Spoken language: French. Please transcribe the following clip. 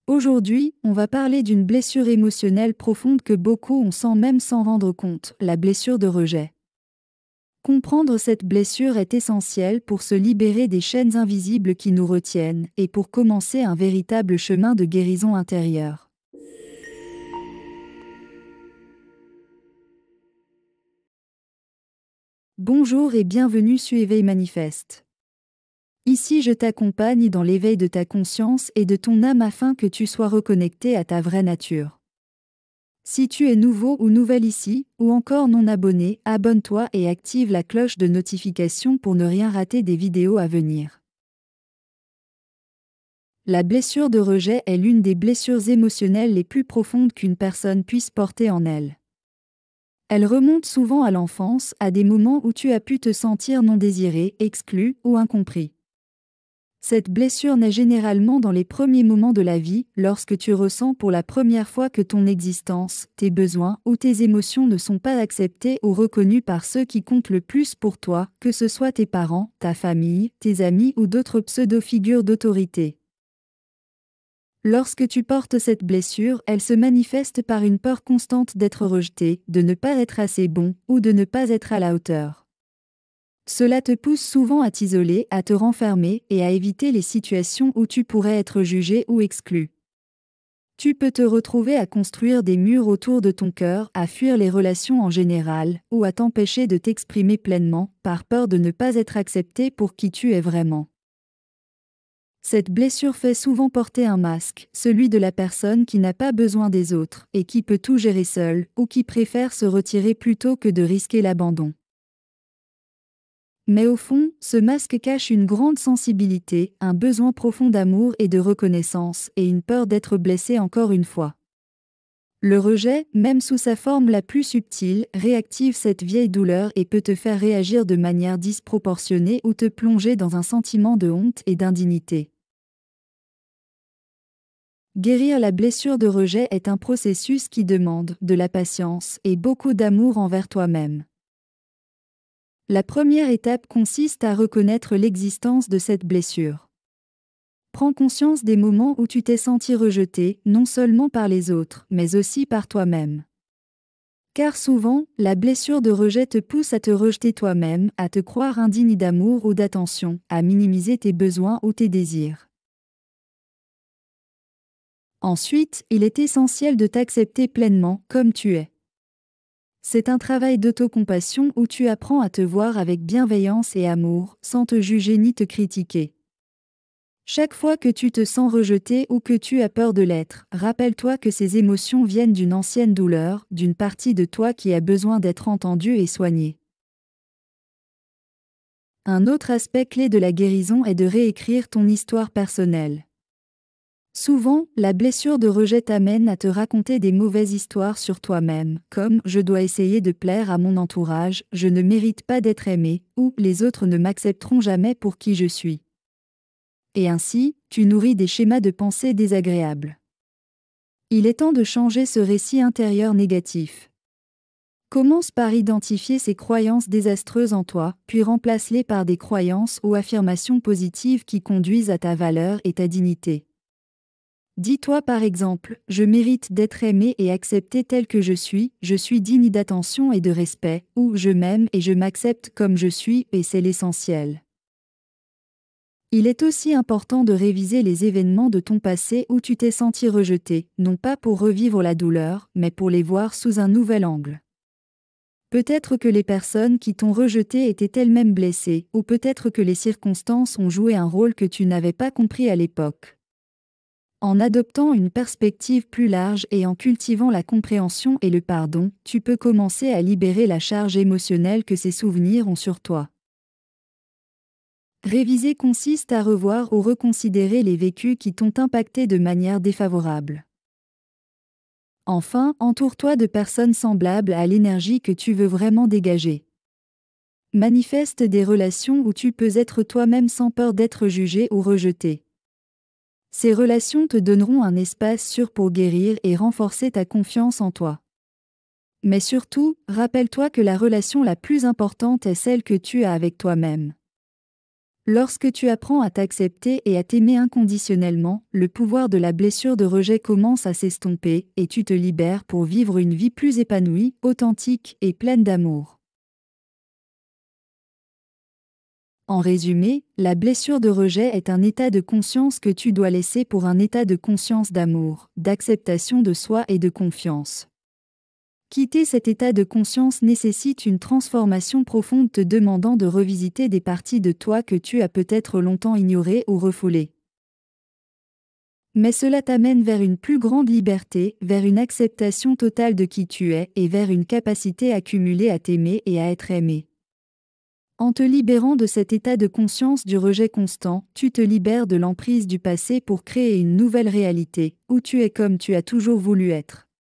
Aujourd'hui, on va parler d'une blessure émotionnelle profonde que beaucoup ont sans même s'en rendre compte, la blessure de rejet. Comprendre cette blessure est essentiel pour se libérer des chaînes invisibles qui nous retiennent et pour commencer un véritable chemin de guérison intérieure. Bonjour et bienvenue sur Éveil Manifeste. Ici je t'accompagne dans l'éveil de ta conscience et de ton âme afin que tu sois reconnecté à ta vraie nature. Si tu es nouveau ou nouvelle ici, ou encore non abonné, abonne-toi et active la cloche de notification pour ne rien rater des vidéos à venir. La blessure de rejet est l'une des blessures émotionnelles les plus profondes qu'une personne puisse porter en elle. Elle remonte souvent à l'enfance, à des moments où tu as pu te sentir non désiré, exclu ou incompris. Cette blessure naît généralement dans les premiers moments de la vie, lorsque tu ressens pour la première fois que ton existence, tes besoins ou tes émotions ne sont pas acceptés ou reconnus par ceux qui comptent le plus pour toi, que ce soit tes parents, ta famille, tes amis ou d'autres pseudo-figures d'autorité. Lorsque tu portes cette blessure, elle se manifeste par une peur constante d'être rejeté, de ne pas être assez bon, ou de ne pas être à la hauteur. Cela te pousse souvent à t'isoler, à te renfermer et à éviter les situations où tu pourrais être jugé ou exclu. Tu peux te retrouver à construire des murs autour de ton cœur, à fuir les relations en général, ou à t'empêcher de t'exprimer pleinement, par peur de ne pas être accepté pour qui tu es vraiment. Cette blessure fait souvent porter un masque, celui de la personne qui n'a pas besoin des autres, et qui peut tout gérer seule, ou qui préfère se retirer plutôt que de risquer l'abandon. Mais au fond, ce masque cache une grande sensibilité, un besoin profond d'amour et de reconnaissance, et une peur d'être blessé encore une fois. Le rejet, même sous sa forme la plus subtile, réactive cette vieille douleur et peut te faire réagir de manière disproportionnée ou te plonger dans un sentiment de honte et d'indignité. Guérir la blessure de rejet est un processus qui demande de la patience et beaucoup d'amour envers toi-même. La première étape consiste à reconnaître l'existence de cette blessure. Prends conscience des moments où tu t'es senti rejeté, non seulement par les autres, mais aussi par toi-même. Car souvent, la blessure de rejet te pousse à te rejeter toi-même, à te croire indigne d'amour ou d'attention, à minimiser tes besoins ou tes désirs. Ensuite, il est essentiel de t'accepter pleinement, comme tu es. C'est un travail d'autocompassion où tu apprends à te voir avec bienveillance et amour, sans te juger ni te critiquer. Chaque fois que tu te sens rejeté ou que tu as peur de l'être, rappelle-toi que ces émotions viennent d'une ancienne douleur, d'une partie de toi qui a besoin d'être entendue et soignée. Un autre aspect clé de la guérison est de réécrire ton histoire personnelle. Souvent, la blessure de rejet t'amène à te raconter des mauvaises histoires sur toi-même, comme « je dois essayer de plaire à mon entourage, je ne mérite pas d'être aimé » ou « les autres ne m'accepteront jamais pour qui je suis ». Et ainsi, tu nourris des schémas de pensée désagréables. Il est temps de changer ce récit intérieur négatif. Commence par identifier ces croyances désastreuses en toi, puis remplace-les par des croyances ou affirmations positives qui conduisent à ta valeur et ta dignité. Dis-toi par exemple, je mérite d'être aimé et accepté tel que je suis digne d'attention et de respect, ou je m'aime et je m'accepte comme je suis et c'est l'essentiel. Il est aussi important de réviser les événements de ton passé où tu t'es senti rejeté, non pas pour revivre la douleur, mais pour les voir sous un nouvel angle. Peut-être que les personnes qui t'ont rejeté étaient elles-mêmes blessées, ou peut-être que les circonstances ont joué un rôle que tu n'avais pas compris à l'époque. En adoptant une perspective plus large et en cultivant la compréhension et le pardon, tu peux commencer à libérer la charge émotionnelle que ces souvenirs ont sur toi. Réviser consiste à revoir ou reconsidérer les vécus qui t'ont impacté de manière défavorable. Enfin, entoure-toi de personnes semblables à l'énergie que tu veux vraiment dégager. Manifeste des relations où tu peux être toi-même sans peur d'être jugé ou rejeté. Ces relations te donneront un espace sûr pour guérir et renforcer ta confiance en toi. Mais surtout, rappelle-toi que la relation la plus importante est celle que tu as avec toi-même. Lorsque tu apprends à t'accepter et à t'aimer inconditionnellement, le pouvoir de la blessure de rejet commence à s'estomper et tu te libères pour vivre une vie plus épanouie, authentique et pleine d'amour. En résumé, la blessure de rejet est un état de conscience que tu dois laisser pour un état de conscience d'amour, d'acceptation de soi et de confiance. Quitter cet état de conscience nécessite une transformation profonde te demandant de revisiter des parties de toi que tu as peut-être longtemps ignorées ou refoulées. Mais cela t'amène vers une plus grande liberté, vers une acceptation totale de qui tu es et vers une capacité accumulée à t'aimer et à être aimé. En te libérant de cet état de conscience du rejet constant, tu te libères de l'emprise du passé pour créer une nouvelle réalité, où tu es comme tu as toujours voulu être.